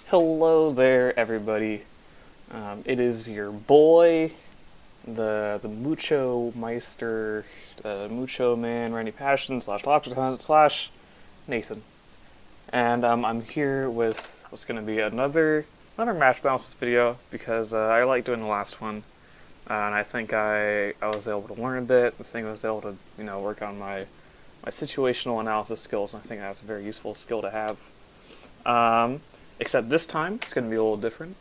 Hello there, everybody. It is your boy, the Mucho Meister, Mucho Man, Randy Passion /Lockerton / Nathan, and I'm here with what's going to be another match balances video because I like doing the last one, and I think I was able to learn a bit. I think I was able to work on my situational analysis skills, and I think that's a very useful skill to have. Except this time, it's going to be a little different.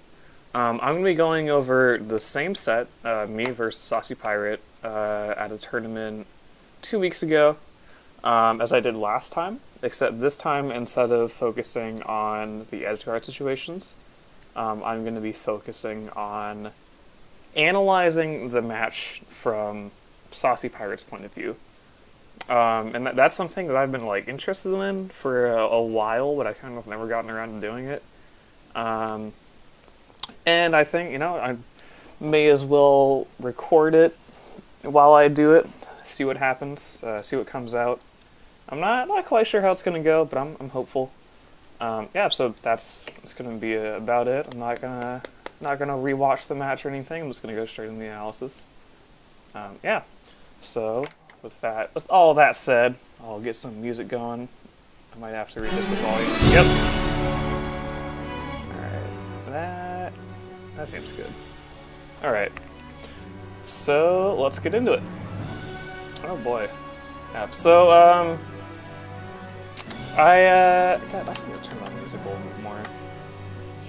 I'm going to be going over the same set, me versus Saucy Pirate, at a tournament 2 weeks ago, as I did last time, except this time, instead of focusing on the edgeguard situations, I'm going to be focusing on analyzing the match from Saucy Pirate's point of view. And that's something that I've been interested in for a while, but I kind of never gotten around to doing it. And I think I may as well record it while I do it, see what happens, see what comes out. I'm not quite sure how it's gonna go, but I'm hopeful. Yeah, so that's gonna be about it. I'm not gonna rewatch the match or anything. I'm just gonna go straight into the analysis. Yeah, so. With all that said, I'll get some music going. I might have to readjust the volume. Yep. Alright, that seems good. Alright. So, let's get into it. Oh boy. Yep, so, God, I think I'm gonna turn my music a little bit more.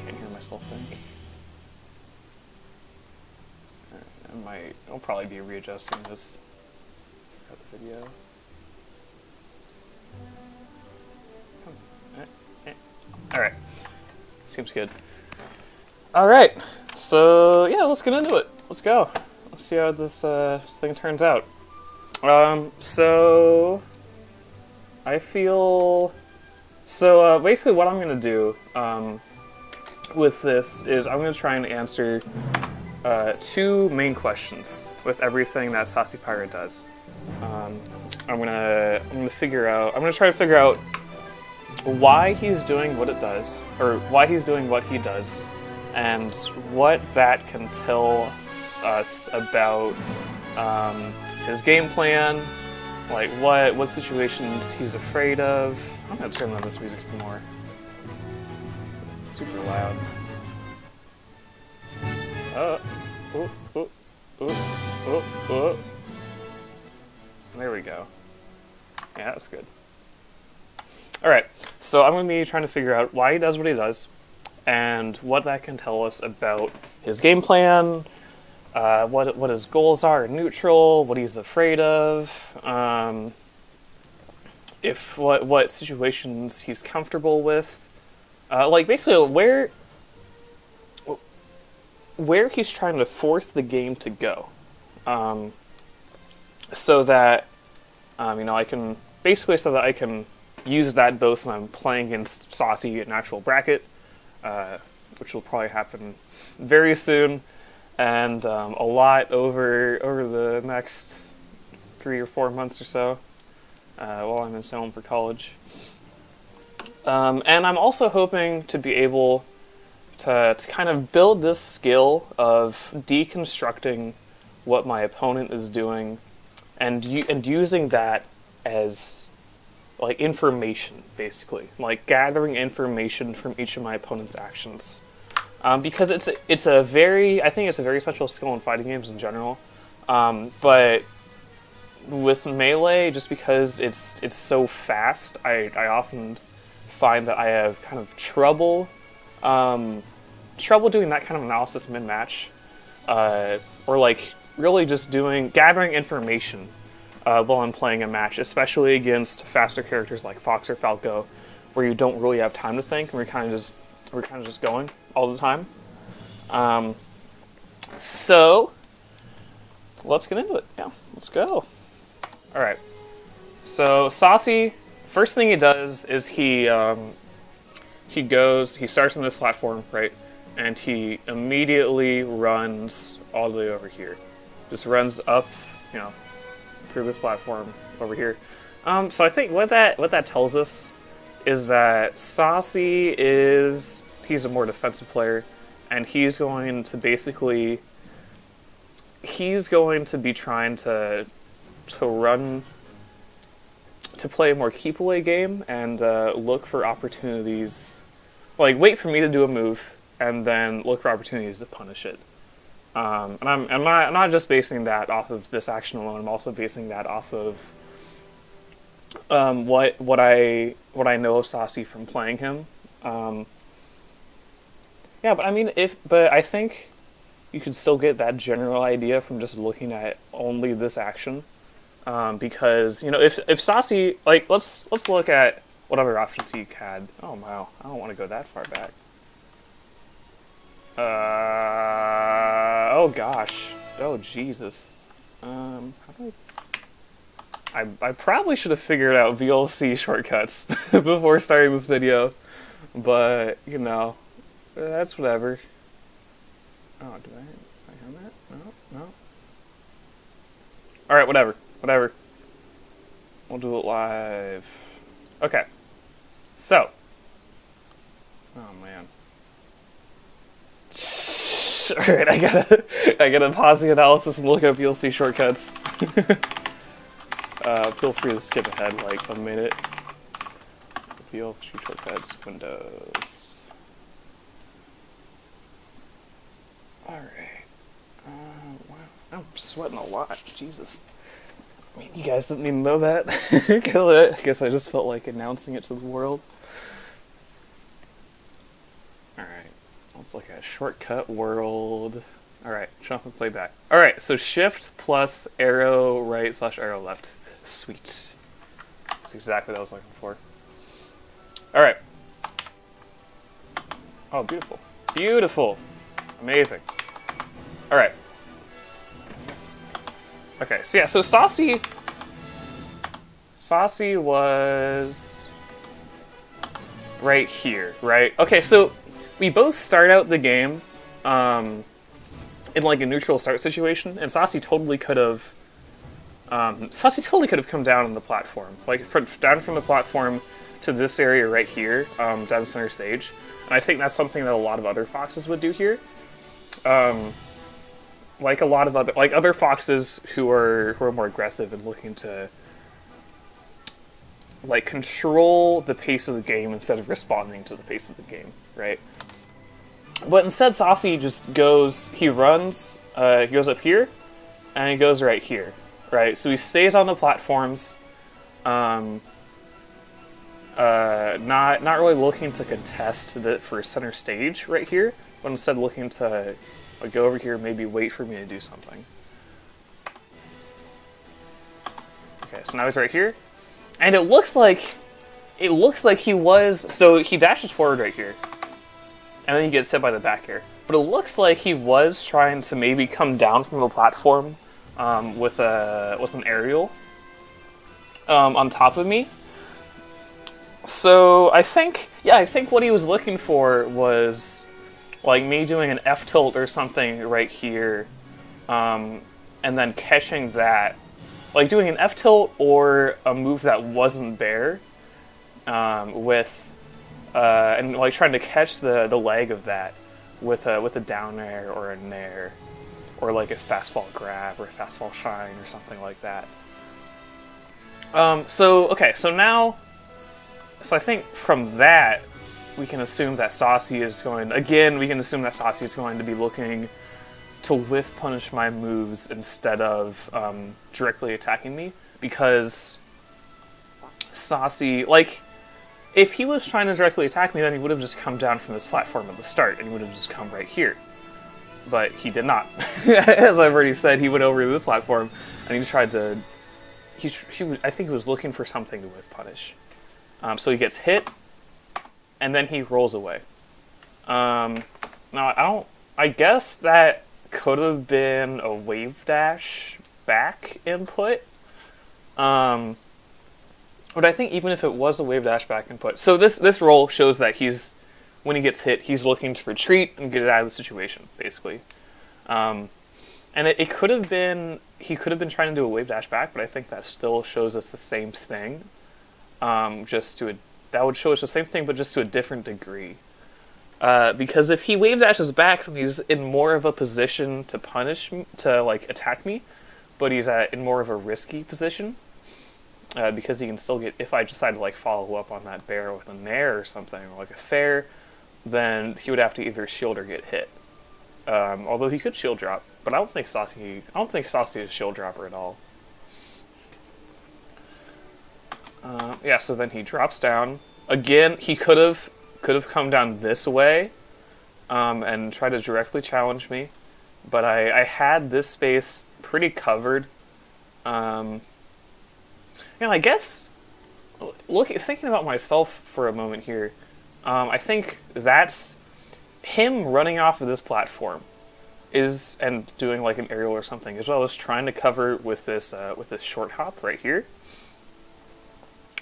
Can't hear myself think. Alright, I'll probably be readjusting this. The video. Alright. Seems good. Alright. So, yeah, let's get into it. Let's go. Let's see how this thing turns out. So I feel... So, basically what I'm going to do with this is I'm going to try and answer two main questions with everything that Saucy Pirate does. I'm gonna try to figure out why he's doing what it does, or why he's doing what he does, and what that can tell us about his game plan, like what situations he's afraid of. I'm gonna turn on this music some more. It's super loud. There we go. Yeah, that's good. Alright, so I'm going to be trying to figure out why he does what he does, and what that can tell us about his game plan, what his goals are in neutral, what he's afraid of, what situations he's comfortable with, basically where he's trying to force the game to go. So that, I can use that both when I'm playing against Saucy in actual bracket, which will probably happen very soon, and a lot over the next 3 or 4 months or so, while I'm in Salem for college. And I'm also hoping to be able to kind of build this skill of deconstructing what my opponent is doing, and using that as information, basically, gathering information from each of my opponent's actions, because I think it's a very essential skill in fighting games in general, but with Melee, just because it's so fast, I often find that I have kind of trouble doing that kind of analysis mid-match, or really just gathering information while I'm playing a match, especially against faster characters like Fox or Falco, where you don't really have time to think, and we're kind of just going all the time. So let's get into it. Yeah, let's go. All right. So Saucy, first thing he does is he starts on this platform, right, and he immediately runs all the way over here. Just runs up, through this platform over here. So I think what that tells us is that Saucy is he's a more defensive player, and he's going to basically be trying to play a more keep away game and look for opportunities, like wait for me to do a move and then look for opportunities to punish it. And I'm not just basing that off of this action alone. I'm also basing that off of what I know of Saucy from playing him. Yeah, but I mean, but I think you could still get that general idea from just looking at only this action. Because, you know, if Saucy, like, let's look at what other options he had. Oh, wow, I don't want to go that far back. Oh gosh. Oh, Jesus. How do I probably should have figured out VLC shortcuts before starting this video, but, you know, that's whatever. Oh, did I have that? No. Alright, whatever. We'll do it live. Okay. So. Oh, man. Alright, I gotta pause the analysis and look up VLC shortcuts. Feel free to skip ahead like a minute. VLC shortcuts, Windows. Alright. Wow. I'm sweating a lot. Jesus. I mean, you guys didn't even know that. I guess I just felt like announcing it to the world. Alright. Let's look at shortcut world. Alright, jump and play back. Alright, so shift plus arrow right / arrow left. Sweet. That's exactly what I was looking for. Alright. Oh, beautiful. Beautiful. Amazing. Alright. Okay, so yeah, so Saucy was right here, right? Okay, so we both start out the game in like a neutral start situation, and Saucy totally could have come down on the platform, like down from the platform to this area right here, down center stage. And I think that's something that a lot of other foxes would do here. Like a lot of other foxes who are more aggressive and looking to like control the pace of the game instead of responding to the pace of the game, right? But instead, Saucy just goes. He runs. He goes up here, and he goes right here, right? So he stays on the platforms. Not really looking to contest for center stage right here, but instead looking to go over here, maybe wait for me to do something. Okay, so now he's right here, and it looks like he was. So he dashes forward right here, and then he gets hit by the back air. But it looks like he was trying to maybe come down from the platform with an aerial on top of me. So I think what he was looking for was like me doing an F tilt or something right here, and then catching that, like doing an F tilt or a move that wasn't there, and like trying to catch the leg of that with a down air or a nair, or like a fastball grab or a fastball shine or something like that. So I think from that, we can assume that Saucy is going to be looking to whiff punish my moves instead of directly attacking me, because Saucy, like, if he was trying to directly attack me, then he would have just come down from this platform at the start, and he would have just come right here. But he did not. As I've already said, he went over to this platform, and he tried to... I think he was looking for something to whiff punish. So he gets hit, and then he rolls away. Now, I guess that could have been a wave dash back input. But I think even if it was a wave dash back input, so this roll shows that when he gets hit, he's looking to retreat and get it out of the situation, basically. And it could have been, he could have been trying to do a wave dash back, but I think that still shows us the same thing. That would show us the same thing, but just to a different degree. Because if he wave dashes back, then he's in more of a position to punish me, to like attack me, but he's in more of a risky position. Because he can still get, if I decide to like follow up on that bear with a nair or something, or like a fair, then he would have to either shield or get hit. Although he could shield drop, but I don't think Saucy is a shield dropper at all. Yeah, so then he drops down. Again, he could have come down this way, and tried to directly challenge me, but I had this space pretty covered. And I guess, thinking about myself for a moment here, I think that's him running off of this platform and doing like an aerial or something, as well as trying to cover with this short hop right here.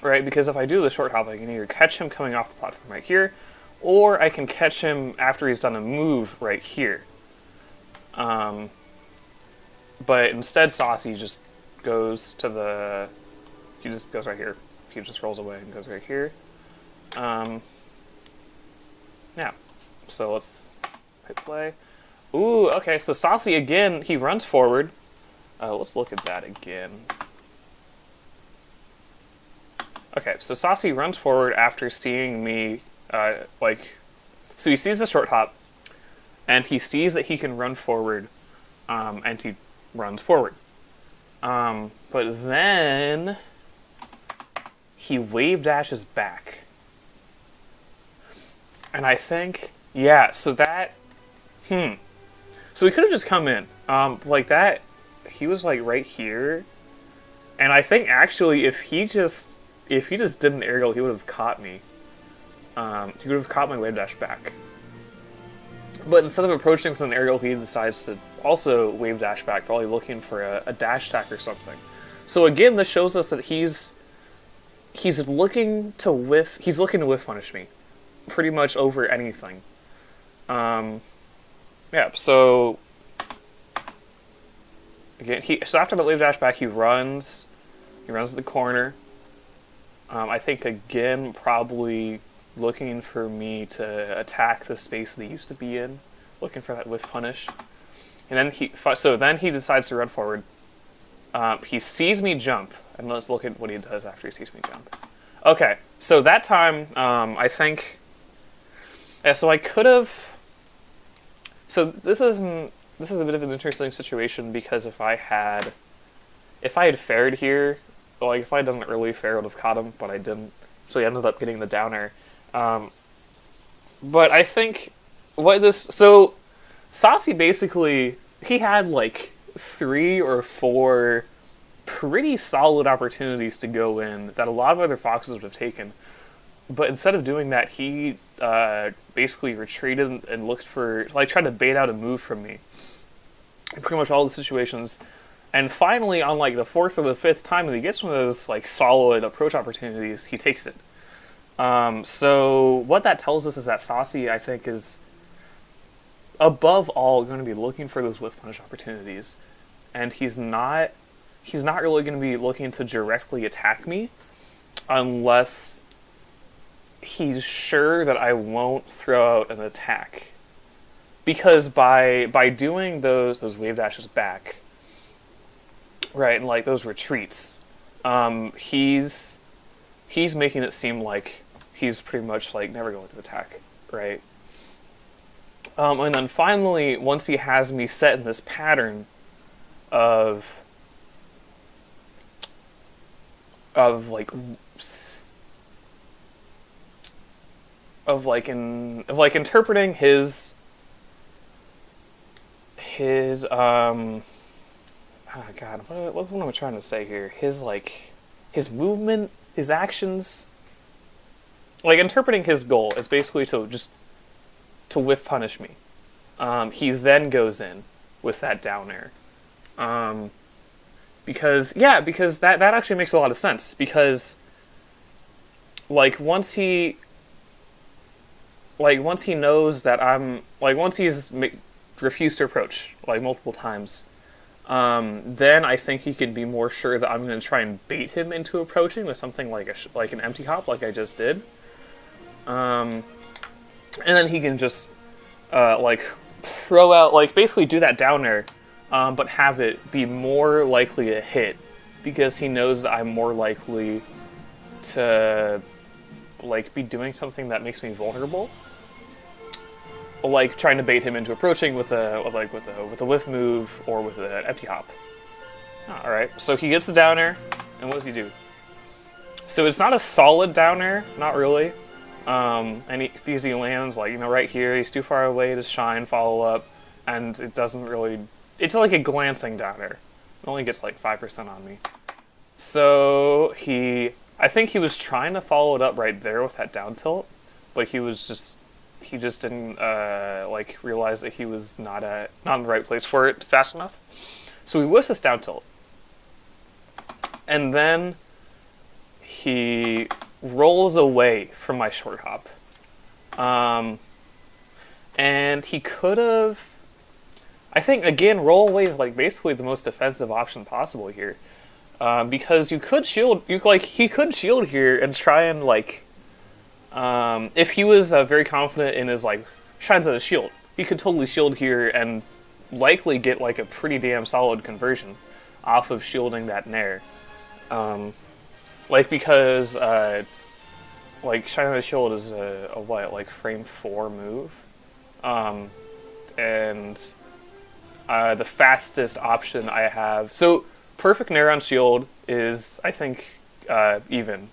Right, because if I do the short hop, I can either catch him coming off the platform right here, or I can catch him after he's done a move right here. But instead, Saucy just goes to the... He just goes right here. He just rolls away and goes right here. Yeah. So let's hit play. Ooh, okay, so Saucy again, he runs forward. Let's look at that again. Okay, so Saucy runs forward after seeing me, so he sees the short hop, and he sees that he can run forward, and he runs forward. But then he wave dashes back. And I think, yeah, so that, so he could have just come in, like that, he was like right here, and I think actually if he just did an aerial, he would have caught me. He would have caught my wave dash back. But instead of approaching with an aerial, he decides to also wave dash back, probably looking for a dash attack or something. So again, this shows us that he's looking to whiff punish me, pretty much over anything. Yeah. So again, so after the wave dash back, he runs to the corner. I think again, probably looking for me to attack the space that he used to be in, looking for that whiff punish. And then he decides to run forward. He sees me jump, and let's look at what he does after he sees me jump. Okay, so that time, I think, yeah, so I could have, so this is a bit of an interesting situation, because if I had fared here, like if I had done an early fair, I would have caught him, but I didn't, so he ended up getting the downer. But I think so Saucy basically, he had like 3 or 4 pretty solid opportunities to go in that a lot of other foxes would have taken. But instead of doing that, he basically retreated and looked for, like, tried to bait out a move from me in pretty much all the situations. And finally, on like the 4th or the 5th time that he gets one of those like solid approach opportunities, he takes it. So what that tells us is that Saucy, I think, is above all going to be looking for those whiff punish opportunities, and he's not really going to be looking to directly attack me unless he's sure that I won't throw out an attack. Because by doing those wave dashes back, right, and like those retreats, he's making it seem like he's pretty much like never going to attack, right? And then finally, once he has me set in this pattern of interpreting his God, what am I trying to say here? His movement, his actions, like interpreting his goal is basically to whiff punish me. He then goes in with that down air. Because that actually makes a lot of sense, because like once he knows that I'm, like, once he's refused to approach like multiple times, then I think he can be more sure that I'm going to try and bait him into approaching with something like an empty hop, like I just did. And then he can just like throw out, like basically do that down air, but have it be more likely to hit because he knows that I'm more likely to like be doing something that makes me vulnerable, like trying to bait him into approaching with a whiff move or with an empty hop. All right, so he gets the down air, and what does he do? So it's not a solid down air, not really. Because he lands like, right here, he's too far away to shine, follow up, and it doesn't really, it's like a glancing down air. It only gets like 5% on me. So I think he was trying to follow it up right there with that down tilt, but he just didn't like realize that he was not in the right place for it fast enough. So he whiffs this down tilt. And then he rolls away from my short hop. And he could have, I think, again, roll away is like basically the most defensive option possible here. Because you could shield, he could shield here and try and like, if he was very confident in his like shines at a shield, he could totally shield here and likely get like a pretty damn solid conversion off of shielding that nair. Because like shine at a shield is a what, like frame 4 move, and the fastest option I have. So perfect nair on shield is, I think, even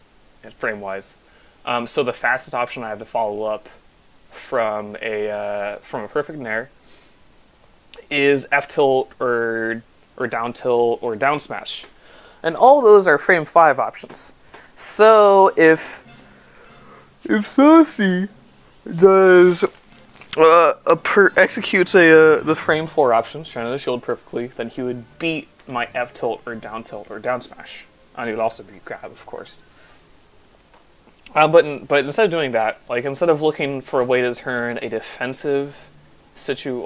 frame wise. So the fastest option I have to follow up from a perfect nair is F tilt or down tilt or down smash, and all those are frame 5 options. So if Saucy does executes the frame 4 option, shining the shield perfectly, then he would beat my F tilt or down smash. And he would also beat grab, of course. But instead of doing that, like instead of looking for a way to turn a defensive situation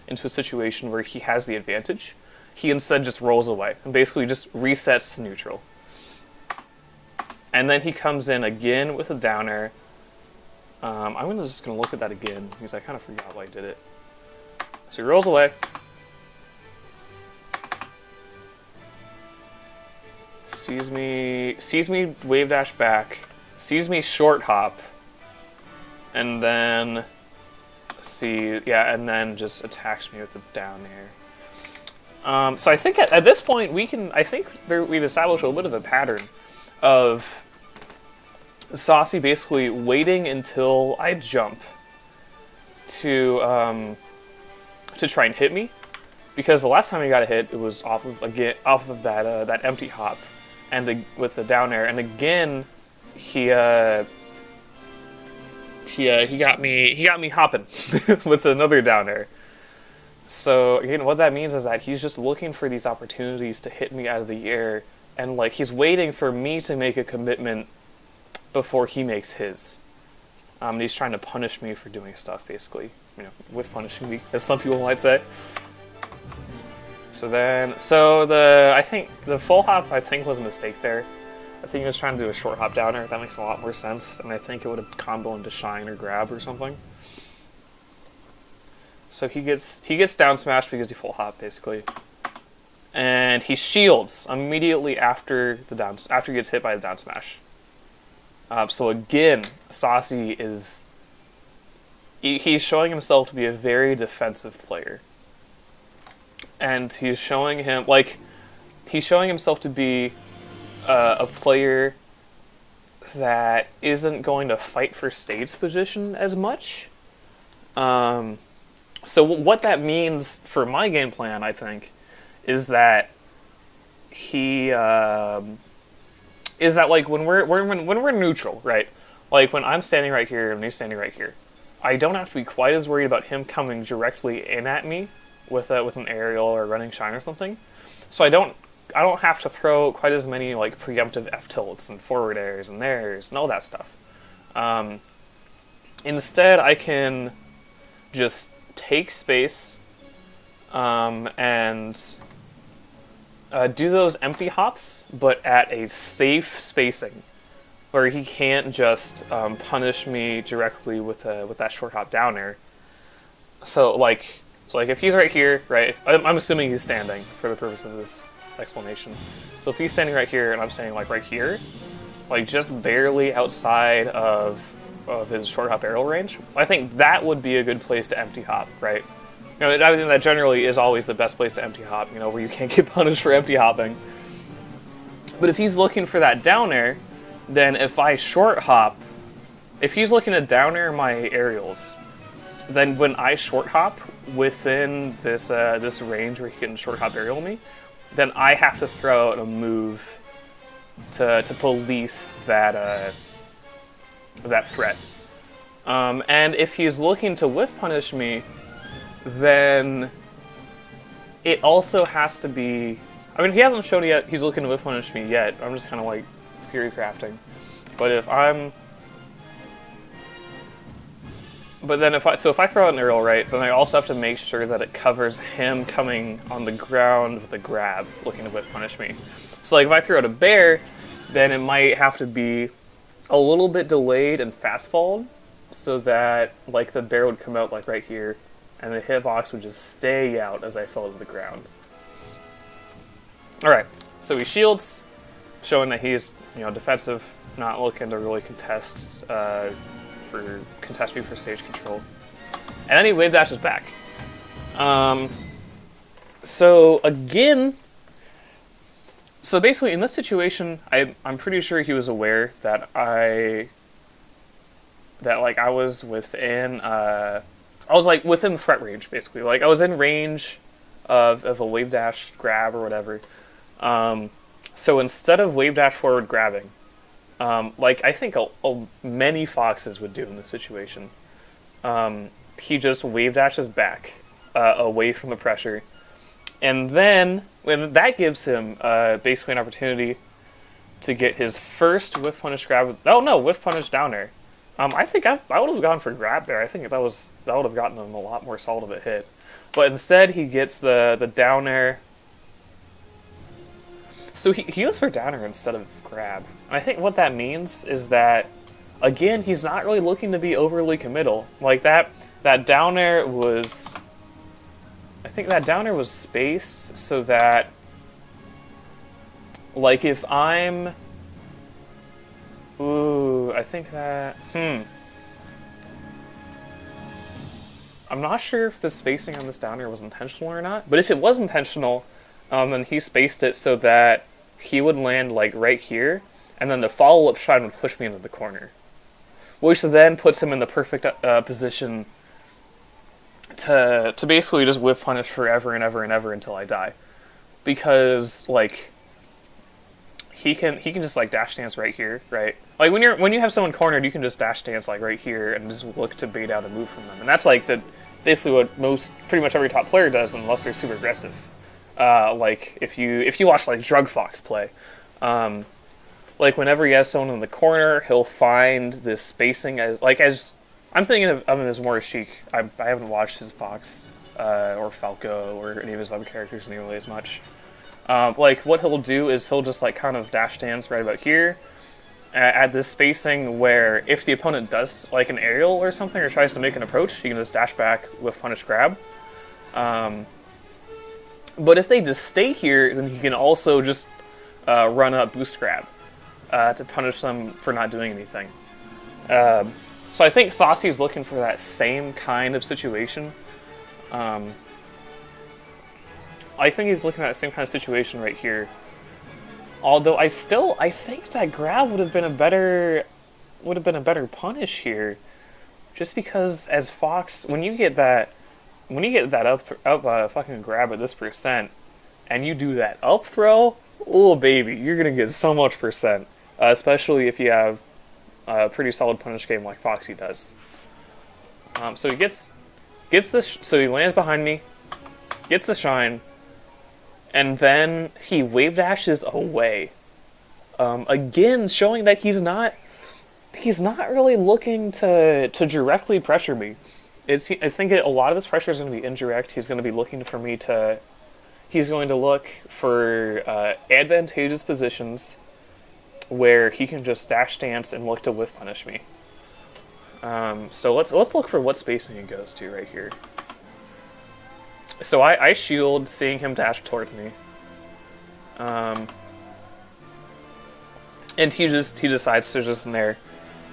into a situation where he has the advantage, he instead just rolls away and basically just resets to neutral. And then he comes in again with a down air. I'm just gonna look at that again because I kind of forgot why I did it. So he rolls away. Sees me wave dash back, sees me short hop, and then and then just attacks me with the down air. So I think at this point we've established a little bit of a pattern of Saucy basically waiting until I jump to try and hit me, because the last time he got a hit, it was off of that empty hop, and with the down air, and again he got me hopping with another down air. So again, what that means is that he's just looking for these opportunities to hit me out of the air, and like he's waiting for me to make a commitment before he makes his. And he's trying to punish me for doing stuff, basically, with punishing me, as some people might say. I think the full hop was a mistake there. I think he was trying to do a short hop downer. That makes a lot more sense, and I think it would have comboed into shine or grab or something. So he gets down smashed because he full hop basically, and he shields immediately after he gets hit by the down smash. So again, Saucy he's showing himself to be a very defensive player, and he's showing himself to be a player that isn't going to fight for stage position as much. So what that means for my game plan, I think, is that like when we're neutral, right? Like when I'm standing right here and he's standing right here, I don't have to be quite as worried about him coming directly in at me with an aerial or running shine or something. So I don't have to throw quite as many like preemptive F tilts and forward airs and nairs and all that stuff. Instead, I can just take space and do those empty hops, but at a safe spacing. where he can't just punish me directly with that short hop down air. So like if he's right here, right? I'm assuming he's standing for the purpose of this explanation. So if he's standing right here and I'm standing like right here, like just barely outside of his short hop aerial range, I think that would be a good place to empty hop, right? You know, I think that generally is always the best place to empty hop, you know, where you can't get punished for empty hopping. But if he's looking for that down air, then if I short hop, if he's looking to down air my aerials, then when I short hop within this this range where he can short hop aerial me, then I have to throw out a move to police that that threat. And if he's looking to whiff punish me, then it also has to be. I mean, he hasn't shown yet he's looking to whiff punish me yet. I'm just kind of like theory crafting. But if I'm. But then if I throw out an aerial right, then I also have to make sure that it covers him coming on the ground with a grab, looking to whiff punish me. So like if I throw out a bear, then it might have to be a little bit delayed and fast followed, so that like the bear would come out like right here, and the hitbox would just stay out as I fell to the ground. All right, so he shields, showing that he's defensive, not looking to really contest me for stage control, and then he wave dashes back. So again, so basically in this situation, I'm pretty sure he was aware that I was within within threat range, basically. Like I was in range of a wave dash grab or whatever. So instead of wave dash forward grabbing, like I think many foxes would do in this situation, he just wave dashes back away from the pressure, and then when that gives him basically an opportunity to get his first whiff punish grab. Oh no, whiff punish down air. I think I would have gone for grab there. I think that would have gotten him a lot more solid of a hit, but instead he gets the down air. So he goes for down air instead of grab. And I think what that means is that, again, he's not really looking to be overly committal. Like that down air was... I think that down air was spaced so that... Like if I'm... Ooh, I think that... I'm not sure if the spacing on this down air was intentional or not. But if it was intentional... then he spaced it so that he would land like right here, and then the follow-up shot would push me into the corner, which then puts him in the perfect position to basically just whiff punish forever and ever and ever until I die, because like he can just like dash dance right here, right? Like when you have someone cornered, you can just dash dance like right here and just look to bait out a move from them, and that's like basically what pretty much every top player does, unless they're super aggressive. Like if you watch like Drug Fox play, like whenever he has someone in the corner, he'll find this spacing as I'm thinking of him as more chic. I haven't watched his Fox or Falco or any of his other characters nearly as much. Like what he'll do is he'll just like kind of dash dance right about here at this spacing where if the opponent does like an aerial or something or tries to make an approach, he can just dash back with punish grab. But if they just stay here, then he can also just run up boost grab to punish them for not doing anything. So I think Saucy's looking for that same kind of situation. I think he's looking at that same kind of situation right here. Although I think that grab would have been a better punish here, just because as Fox, when you get that up fucking grab at this percent, and you do that up throw, oh baby, you're gonna get so much percent, especially if you have a pretty solid punish game like Foxy does. So he gets this, so he lands behind me, gets the shine, and then he wave dashes away. Again, showing that he's not really looking to directly pressure me. I think a lot of this pressure is going to be indirect. He's going to be looking for me to... He's going to look for advantageous positions where he can just dash dance and look to whiff punish me. So let's look for what spacing he goes to right here. So I shield, seeing him dash towards me. And he decides to just nair,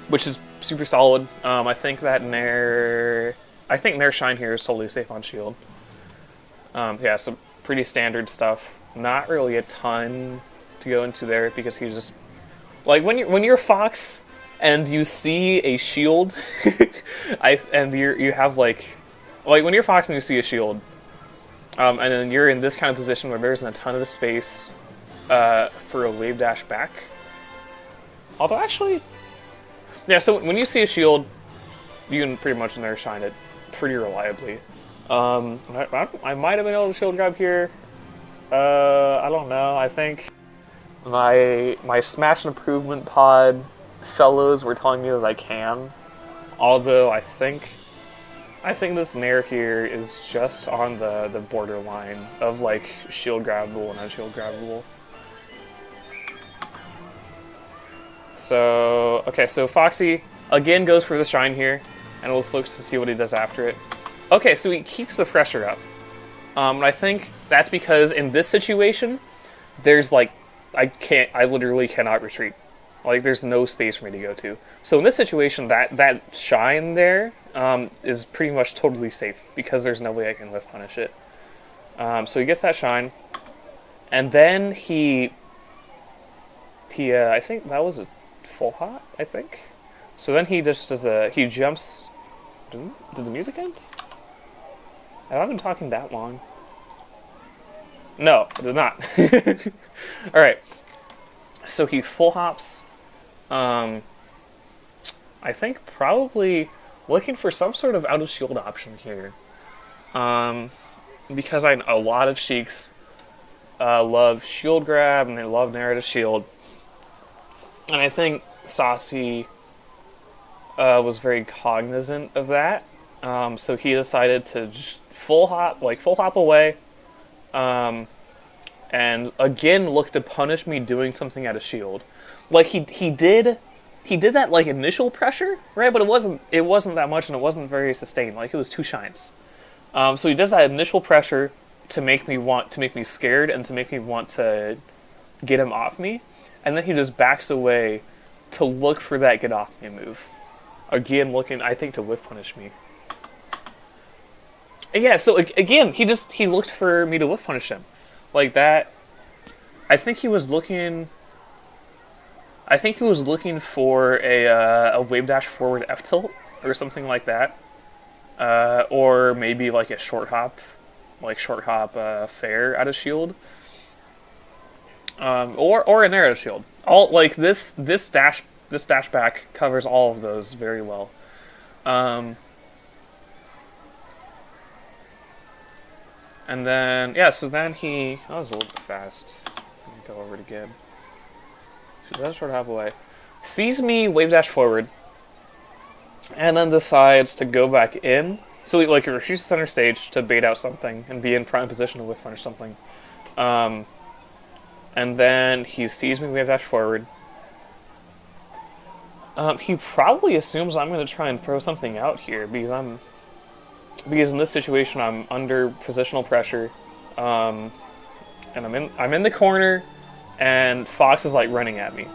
which is super solid. I think that nair shine here is totally safe on shield. Yeah, so pretty standard stuff. Not really a ton to go into there because he just like when you're Fox and you see a shield, you have like when you're Fox and you see a shield, and then you're in this kind of position where there isn't a ton of space for a wave dash back. Although actually, yeah. So when you see a shield, you can pretty much nair shine it pretty reliably. I might have been able to shield grab here. I don't know. I think my smash improvement pod fellows were telling me that I can. Although I think this nair here is just on the borderline of like shield grabbable and unshield grabbable. So okay, so Foxy again goes for the shine here, and let's look to see what he does after it. Okay, so he keeps the pressure up. And I think that's because in this situation, there's like, I literally cannot retreat. Like, there's no space for me to go to. So in this situation, that shine there is pretty much totally safe because there's no way I can whiff punish it. So he gets that shine, and then he I think that was a full hop, I think. So then he just does he jumps. Did the music end? Have I been talking that long? No, it did not. Alright. So he full hops. I think probably looking for some sort of out of shield option here. Because a lot of Sheiks love shield grab and they love narrative shield. And I think Saucy was very cognizant of that. So he decided to just full hop away, and again look to punish me doing something out of shield. Like he did that like initial pressure, right? But it wasn't that much, and it wasn't very sustained. Like it was 2 shines. So he does that initial pressure to make me scared and to make me want to get him off me, and then he just backs away to look for that get off me move. Again, looking, I think, to whiff punish me. Yeah, so again, he looked for me to whiff punish him. Like that. I think he was looking for a wave dash forward F tilt or something like that. Or maybe like a short hop fair out of shield. Or an arrow shield. All like this dash back covers all of those very well. And then so then that was a little bit fast. Let me go over it again. So that's short hop away. Sees me wave dash forward, and then decides to go back in. So like he retreats to center stage to bait out something and be in prime position to whiff punish something. And then he sees me wave dash forward. He probably assumes I'm going to try and throw something out here because in this situation I'm under positional pressure, and I'm in the corner, and Fox is like running at me,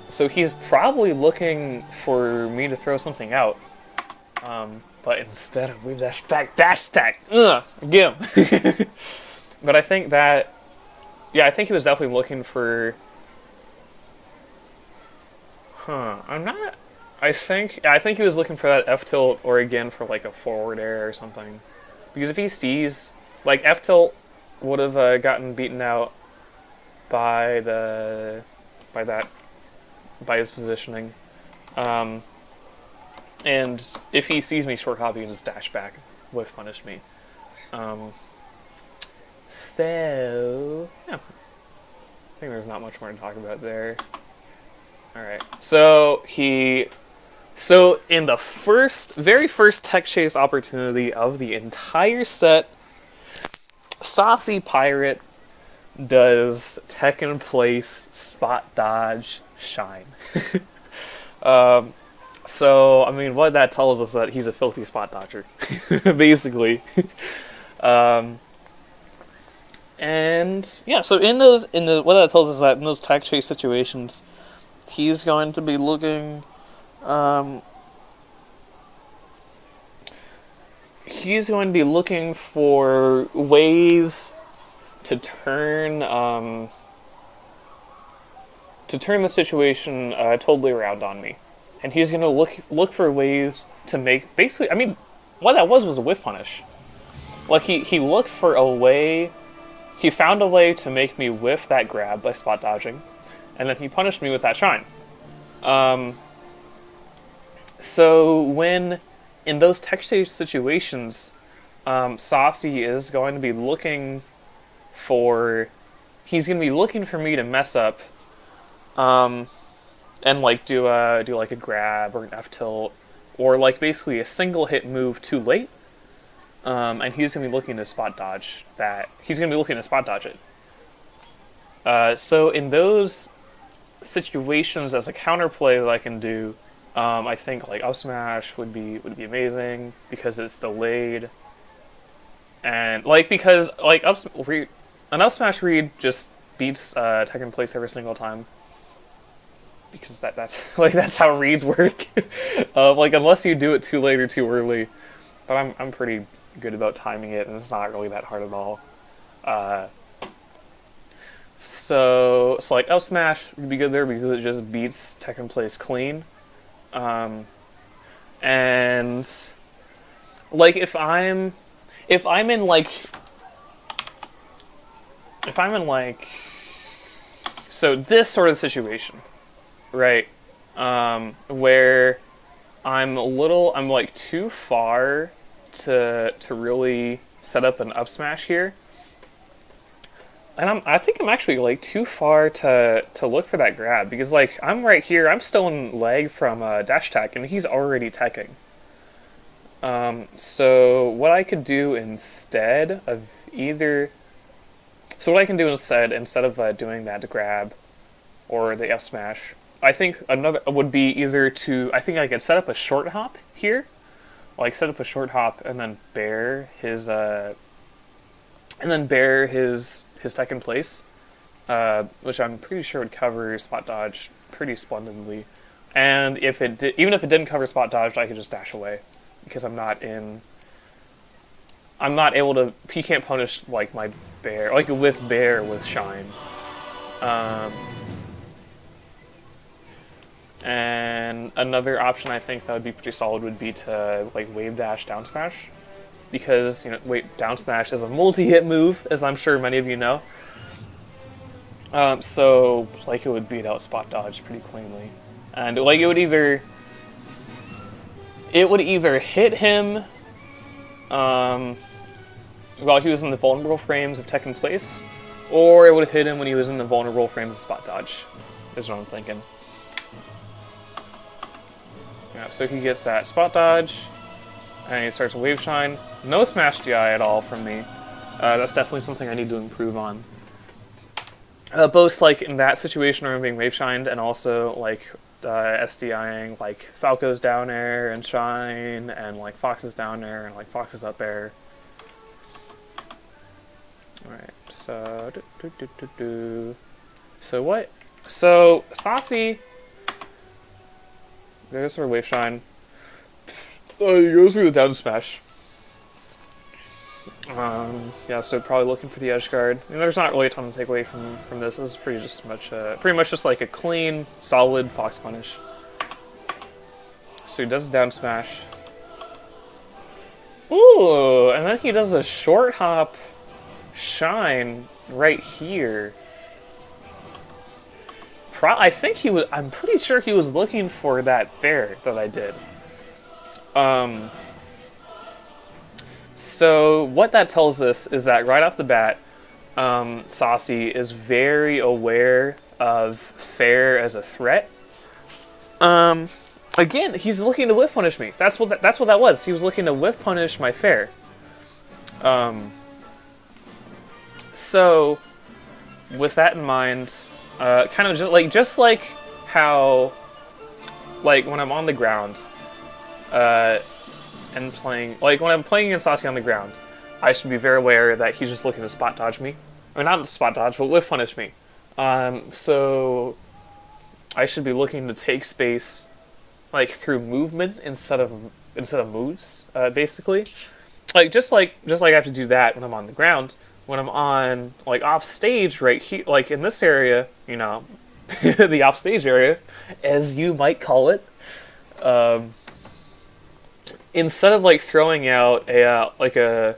so he's probably looking for me to throw something out. But instead of wave dash back dash attack, again. But I think that. Yeah, I think he was definitely looking for... I think he was looking for that F-tilt, or again for like a forward air or something. Because if he sees... Like, F-tilt would have gotten beaten out by his positioning. And if he sees me short hop, he can just dash back, whiff punish me. So, yeah. I think there's not much more to talk about there. Alright, so in the very first tech chase opportunity of the entire set, Saucy Pirate does tech in place, spot dodge, shine. So, I mean, what that tells us that he's a filthy spot dodger, basically. And yeah, so what that tells us is that in those tag chase situations, he's going to be looking, for ways to turn the situation totally around on me. And he's going to look for ways to make, basically, I mean, what that was a whiff punish. Like, he looked for a way, he found a way to make me whiff that grab by spot dodging, and then he punished me with that shine. So when, in those tech stage situations, Saucy is going to be looking for, he's going to be looking for me to mess up, and like do like a grab or an F tilt, or like basically a single hit move too late, and he's gonna be looking to spot dodge that. He's gonna be looking to spot dodge it. So in those situations, as a counterplay that I can do, I think like up smash would be amazing because it's delayed, and like because like an up smash read just beats tech in place every single time. Because that's like that's how reads work. Like unless you do it too late or too early, but I'm pretty good about timing it, and it's not really that hard at all. So like up smash would be good there because it just beats tech in place clean. And like if I'm in like so this sort of situation. Right, where I'm like too far to really set up an up smash here, and I think I'm actually like too far to look for that grab because like I'm right here, I'm still in lag from dash tech, and he's already teching. So what I could do instead of instead of doing that grab or the F smash. I think another would be either to, I think I could set up a short hop here, like set up a short hop and then bear his tech in place, which I'm pretty sure would cover spot dodge pretty splendidly. And even if it didn't cover spot dodge, I could just dash away because I'm not able to. He can't punish like my bear, like with bear with shine. And another option I think that would be pretty solid would be to like wave dash down smash, because down smash is a multi-hit move, as I'm sure many of you know. So like it would beat out spot dodge pretty cleanly, and like it would either hit him while he was in the vulnerable frames of tech in place, or it would hit him when he was in the vulnerable frames of spot dodge. Is what I'm thinking. Yeah, so he gets that spot dodge, and he starts a wave shine. No smash DI at all from me. That's definitely something I need to improve on. Both like in that situation where I'm being wave shined, and also like SDIing like Falco's down air and shine, and like Fox's down air and like Fox's up air. Alright, so So what? So Saucy goes for a wave shine. He goes for the down smash. Yeah, so probably looking for the edge guard. I mean, there's not really a ton to take away from this. This is pretty much just like a clean, solid Fox punish. So he does a down smash. Ooh, and then he does a short hop shine right here. I'm pretty sure he was looking for that fair that I did. So what that tells us is that right off the bat, Saucy is very aware of fair as a threat. Again, he's looking to whiff punish me. That's what that was. He was looking to whiff punish my fair. So with that in mind, kind of just like how, like, when I'm on the ground, and playing, like, when I'm playing against Saucy on the ground, I should be very aware that he's just looking to spot dodge me. Or not spot dodge, but whiff punish me. So I should be looking to take space, like, through movement instead of moves, basically. Just like I have to do that when I'm on the ground. When I'm on, like, off stage right here, like in this area, you know, the off stage area, as you might call it, instead of, like, throwing out a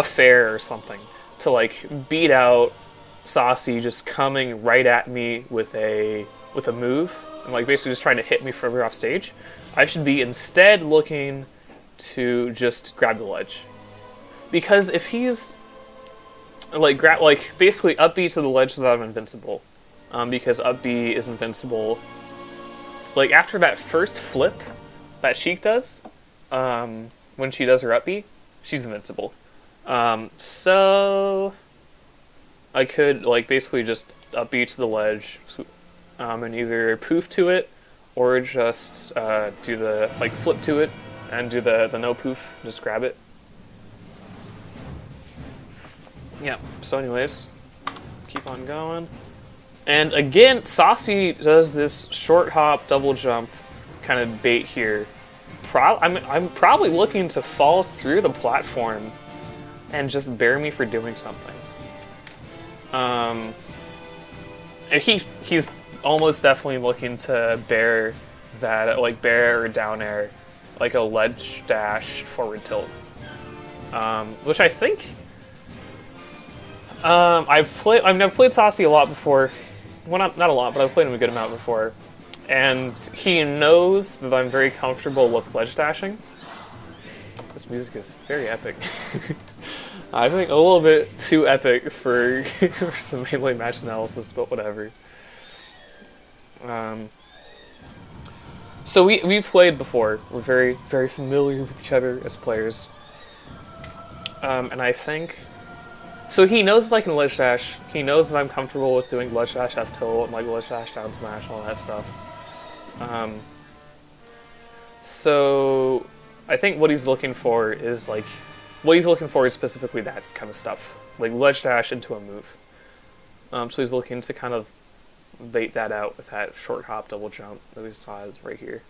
fair or something to, like, beat out Saucy just coming right at me with a move and, like, basically just trying to hit me further off stage, I should be instead looking to just grab the ledge. Because if he's like basically up B to the ledge so that I'm invincible, because up B is invincible. Like, after that first flip that Sheik does, when she does her up B, she's invincible. So I could, like, basically just up B to the ledge, and either poof to it, or just do the, like, flip to it and do the no poof, just grab it. Yeah, so anyways, keep on going. And again, Saucy does this short hop, double jump kind of bait here. I'm probably looking to fall through the platform and just bear me for doing something. And he's almost definitely looking to bear that, like, bear or down air, like a ledge dash forward tilt. Which I think I've played Saucy a lot before. Well, not a lot, but I've played him a good amount before. And he knows that I'm very comfortable with ledge dashing. This music is very epic. I think a little bit too epic for, for some melee match analysis, but whatever. So we've played before. We're very, very familiar with each other as players. And I think... So he knows that I can ledge dash. He knows that I'm comfortable with doing ledge dash F tilt and, like, ledge dash down smash and all that stuff. So I think what he's looking for is, like... What he's looking for is specifically that kind of stuff. Like, ledge dash into a move. So he's looking to kind of bait that out with that short hop double jump that we saw right here.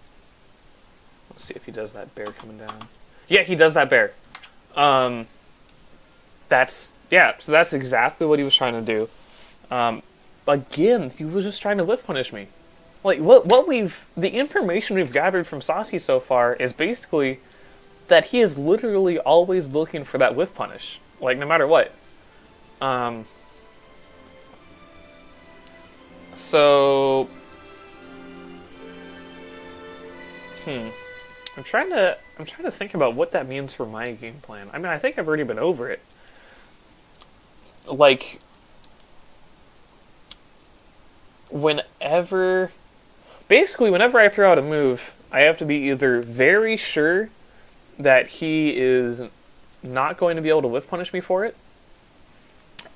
Let's see if he does that bear coming down. Yeah, he does that bear. So that's exactly what he was trying to do. Again, he was just trying to whiff punish me. Like, the information we've gathered from Saucy so far is basically that he is literally always looking for that whiff punish. Like, no matter what. So... I'm trying to think about what that means for my game plan. I mean, I think I've already been over it. Like, whenever I throw out a move, I have to be either very sure that he is not going to be able to whiff punish me for it,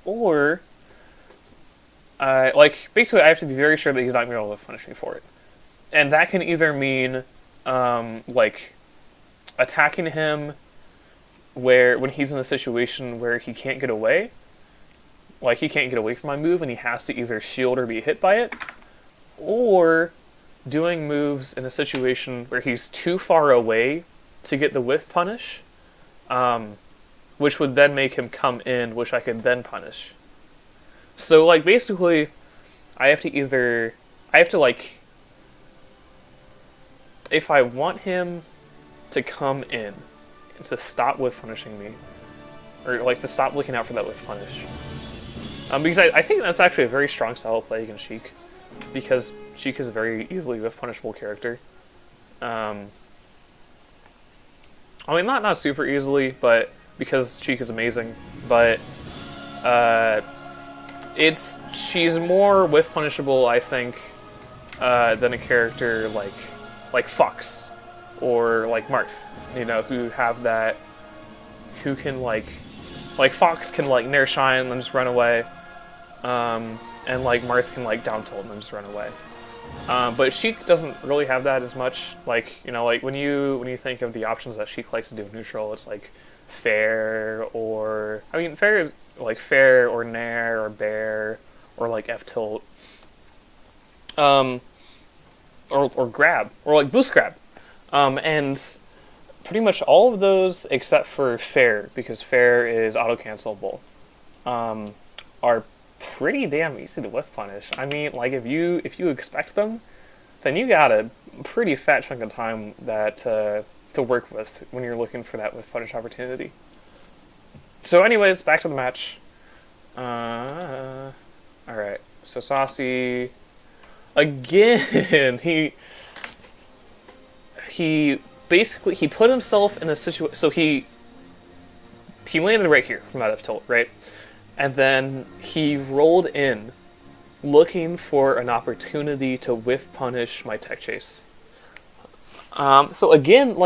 or basically I have to be very sure that he's not going to be able to whiff punish me for it. And that can either mean like attacking him when he's in a situation where he can't get away. Like, he can't get away from my move and he has to either shield or be hit by it, or doing moves in a situation where he's too far away to get the whiff punish, which would then make him come in, which I could then punish. So, like, basically, I have to, like, if I want him to come in, to stop whiff punishing me, or, like, to stop looking out for that whiff punish. Because I think that's actually a very strong style of play against Sheik, because Sheik is a very easily whiff punishable character. I mean, not super easily, but because Sheik is amazing, but she's more whiff punishable, I think, than a character like Fox or like Marth, you know, who can like Fox can, like, Nair Shine and just run away, and, like, Marth can, like, down tilt and then just run away. But Sheik doesn't really have that as much. Like, you know, like when you think of the options that Sheik likes to do in neutral, it's like fair or fair is like fair or nair or bear or like F tilt. Or grab or like boost grab. And pretty much all of those except for fair, because fair is auto cancelable, are pretty damn easy to whiff punish. I mean, like if you expect them, then you got a pretty fat chunk of time that to work with when you're looking for that whiff punish opportunity. So, anyways, back to the match. All right. So Saucy again. He basically he put himself in a situation. So he landed right here from that F tilt, right? And then he rolled in, looking for an opportunity to whiff punish my tech chase. So again,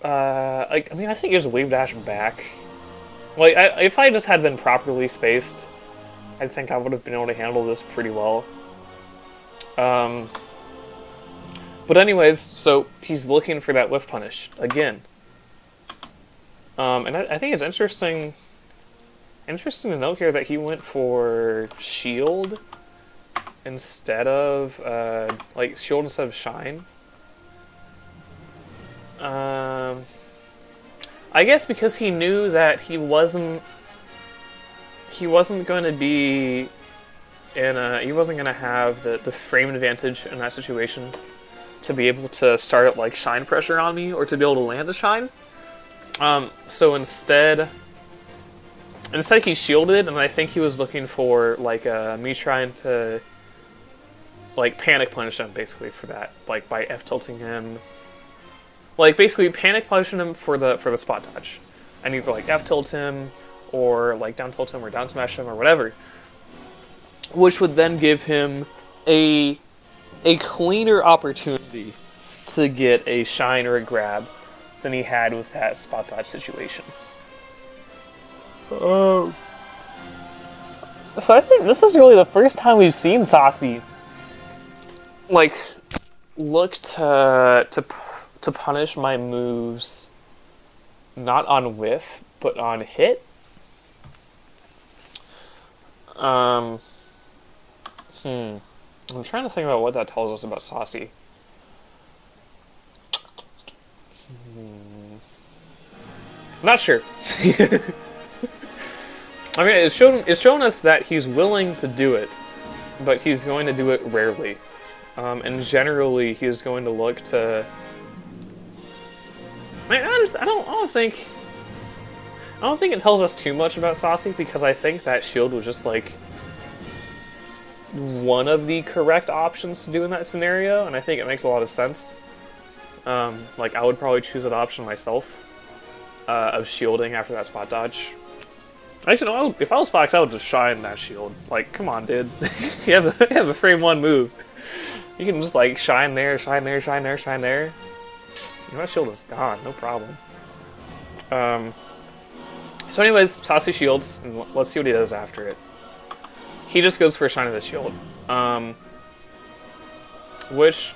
I think he just wave dash back. Like, if I just had been properly spaced, I think I would have been able to handle this pretty well. But anyways, so he's looking for that whiff punish again. And I think it's interesting to note here that he went for shield instead of shield instead of shine. I guess because he knew that he wasn't going to be he wasn't going to have the frame advantage in that situation to be able to start like shine pressure on me or to be able to land a shine. So instead he shielded, and I think he was looking for like me trying to like panic punish him basically for that, like by F tilting him, like basically panic punishing him for the spot dodge. I need to like F tilt him or like down tilt him or down smash him or whatever, which would then give him a cleaner opportunity to get a shine or a grab than he had with that spot dodge situation. So I think this is really the first time we've seen Saucy like look to punish my moves not on whiff but on hit. I'm trying to think about what that tells us about Saucy. I'm not sure. I mean, it's shown us that he's willing to do it, but he's going to do it rarely. And generally, he's going to look to. I don't think it tells us too much about Saucy, because I think that shield was just like one of the correct options to do in that scenario, and I think it makes a lot of sense. Like, I would probably choose that option myself, of shielding after that spot dodge. Actually, no, if I was Fox, I would just shine that shield. Like, come on, dude. you have a frame one move. You can just, like, shine there, shine there, shine there, shine there. You know, that shield is gone, no problem. So anyways, Saucy shields, and let's see what he does after it. He just goes for a shine of the shield. Which,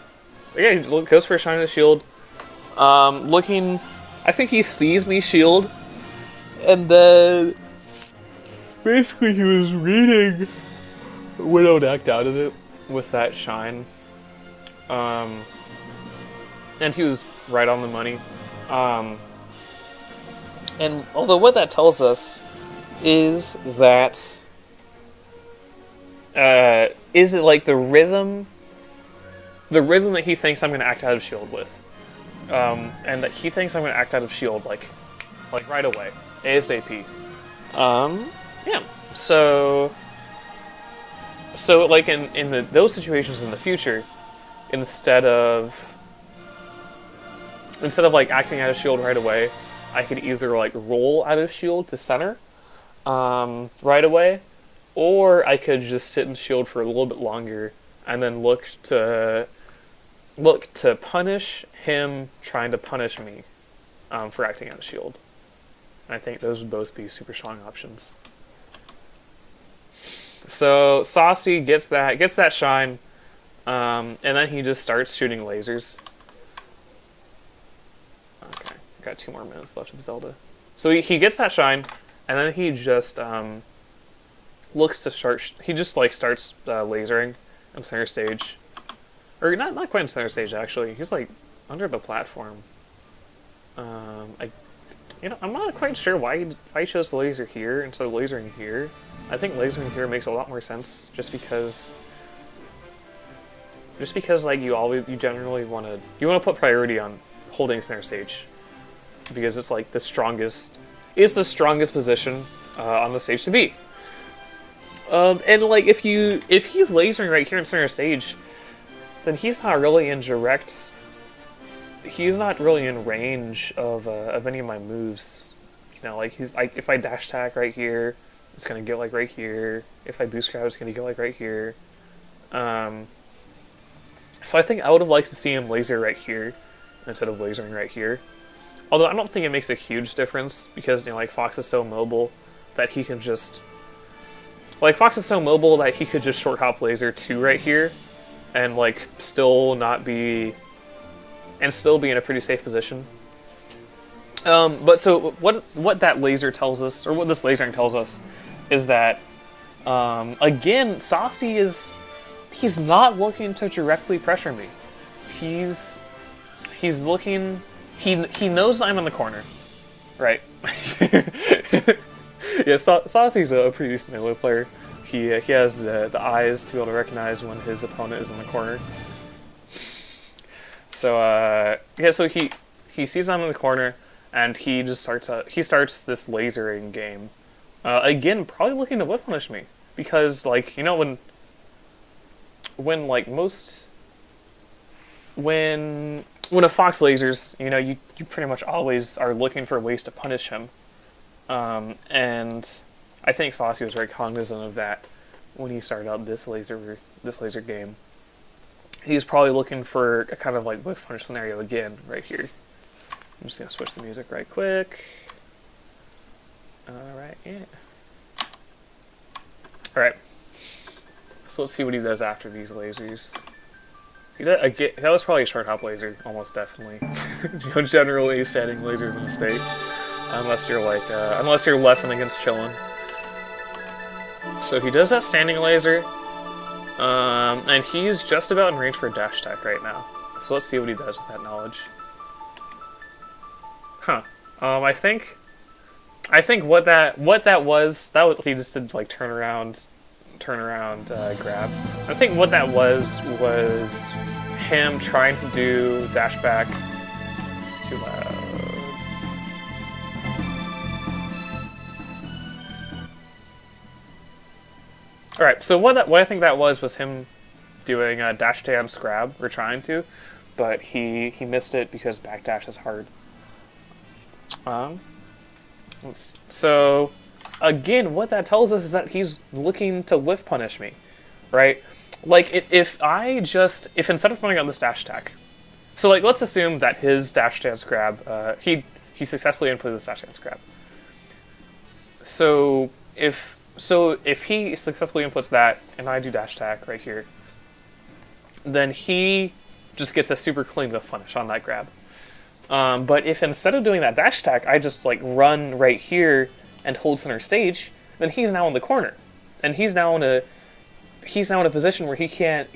yeah, he goes for a shine of the shield. Looking, I think he sees me shield, and then basically he was reading Widow decked out of it with that shine. And he was right on the money. And although what that tells us is that is it like the rhythm that he thinks I'm going to act out of shield with, and that he thinks I'm going to act out of shield like right away, ASAP. Yeah. So like in those situations in the future, instead of like acting out of shield right away, I could either like roll out of shield to center right away, or I could just sit in shield for a little bit longer and then look to punish him trying to punish me for acting out of shield. And I think those would both be super strong options. So Saucy gets that shine, And then he just starts shooting lasers. Okay, got 2 more minutes left of Zelda. So he gets that shine, and then he just looks to start. He just like starts lasering on center stage, or not quite in center stage actually. He's like under the platform. I'm not quite sure why he chose the laser here instead of lasering here. I think lasering here makes a lot more sense, just because like you generally want to put priority on holding center stage, because it's like the strongest position on the stage to be. And like if he's lasering right here in center stage, then he's not really in range of any of my moves. You know, like he's like, if I dash attack right here, it's gonna get like right here. If I boost grab, it's gonna get like right here. So I think I would have liked to see him laser right here instead of lasering right here. Although I don't think it makes a huge difference, because like Fox is so mobile that he can just short hop laser 2 right here, and like still be in a pretty safe position. But so what that laser tells us, or what this lasering tells us, is that again, Saucy he's not looking to directly pressure me. He's looking. He knows I'm in the corner, right? Yeah, Saucy's a pretty decent melee player. He has the eyes to be able to recognize when his opponent is in the corner. So so he sees I'm in the corner, and he just starts this lasering game. Again, probably looking to whip punish me, because like, you know, when a Fox lasers, you know, you pretty much always are looking for ways to punish him. And I think Saucy was very cognizant of that when he started out this laser game. He's probably looking for a kind of like whiff punish scenario again right here. I'm just gonna switch the music right quick. Alright, yeah. Alright. So let's see what he does after these lasers. That was probably a short hop laser, almost definitely. You know, generally setting lasers in a state, unless you're like, unless you're left and against chillin'. So he does that standing laser, and he's just about in range for a dash attack right now. So let's see what he does with that knowledge. Huh. I think what that was he just did like turn around grab. I think what that was him trying to do dash back. It's too loud. Alright, so what I think that was him doing a dash dance grab, or trying to, but he missed it because backdash is hard. So again, what that tells us is that he's looking to whiff punish me, right? Like, if instead of throwing out this dash attack, so like, let's assume that his dash dance grab, he successfully inputted this dash dance grab. So if he successfully inputs that, and I do dash attack right here, then he just gets a super clean whiff punish on that grab. But if instead of doing that dash attack, I just like run right here and hold center stage, then he's now in the corner, and he's now in a position where he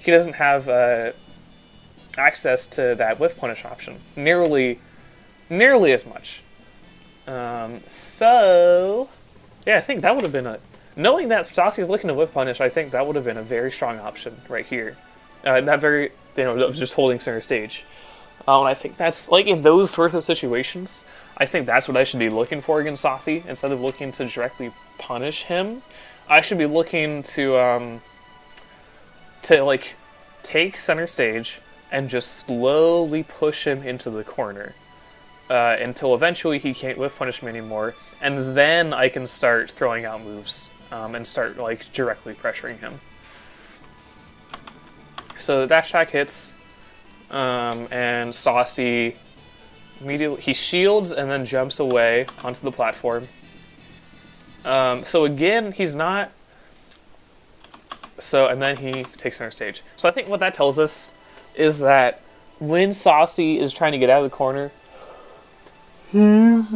doesn't have access to that whiff punish option nearly as much. So yeah, I think that would have been knowing that Saucy is looking to whiff punish, I think that would have been a very strong option right here. Just holding center stage. And I think that's, like, in those sorts of situations, I think that's what I should be looking for against Saucy. Instead of looking to directly punish him, I should be looking to like, take center stage and just slowly push him into the corner until eventually he can't whiff punish me anymore, and then I can start throwing out moves and start, like, directly pressuring him. So the dash attack hits. And Saucy immediately, he shields and then jumps away onto the platform. So again, he's not So, and then he takes center stage. So I think what that tells us is that when Saucy is trying to get out of the corner, he's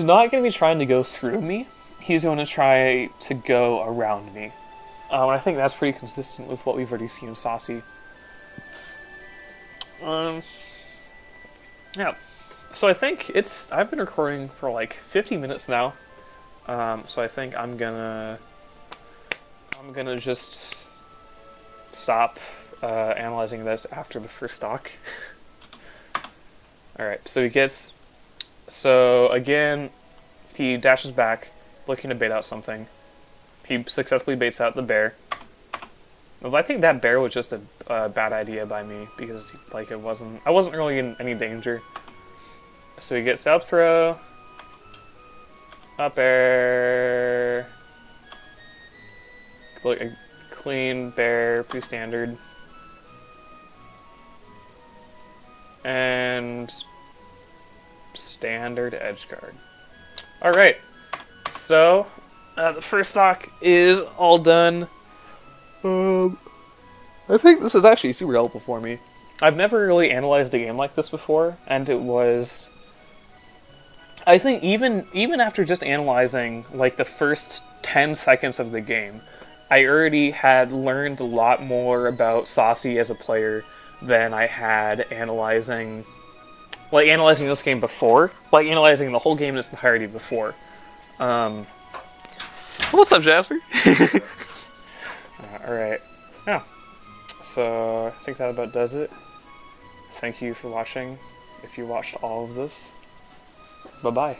not going to be trying to go through me. He's going to try to go around me. And I think that's pretty consistent with what we've already seen of Saucy. Yeah. So I think I've been recording for like 50 minutes now. So I think I'm gonna just stop analyzing this after the first stock. Alright, so again, he dashes back, looking to bait out something. He successfully baits out the bear. I think that bear was just a bad idea by me, because like I wasn't really in any danger. So he gets the up throw, up air, a clean bear, pretty standard, and standard edge guard. All right, so the first stock is all done. I think this is actually super helpful for me. I've never really analyzed a game like this before, and it was... I think even after just analyzing like the first 10 seconds of the game, I already had learned a lot more about Saucy as a player than I had analyzing this game before, like analyzing the whole game in its entirety before. What's up, Jasper? Alright. Yeah. So, I think that about does it. Thank you for watching, if you watched all of this. Bye-bye.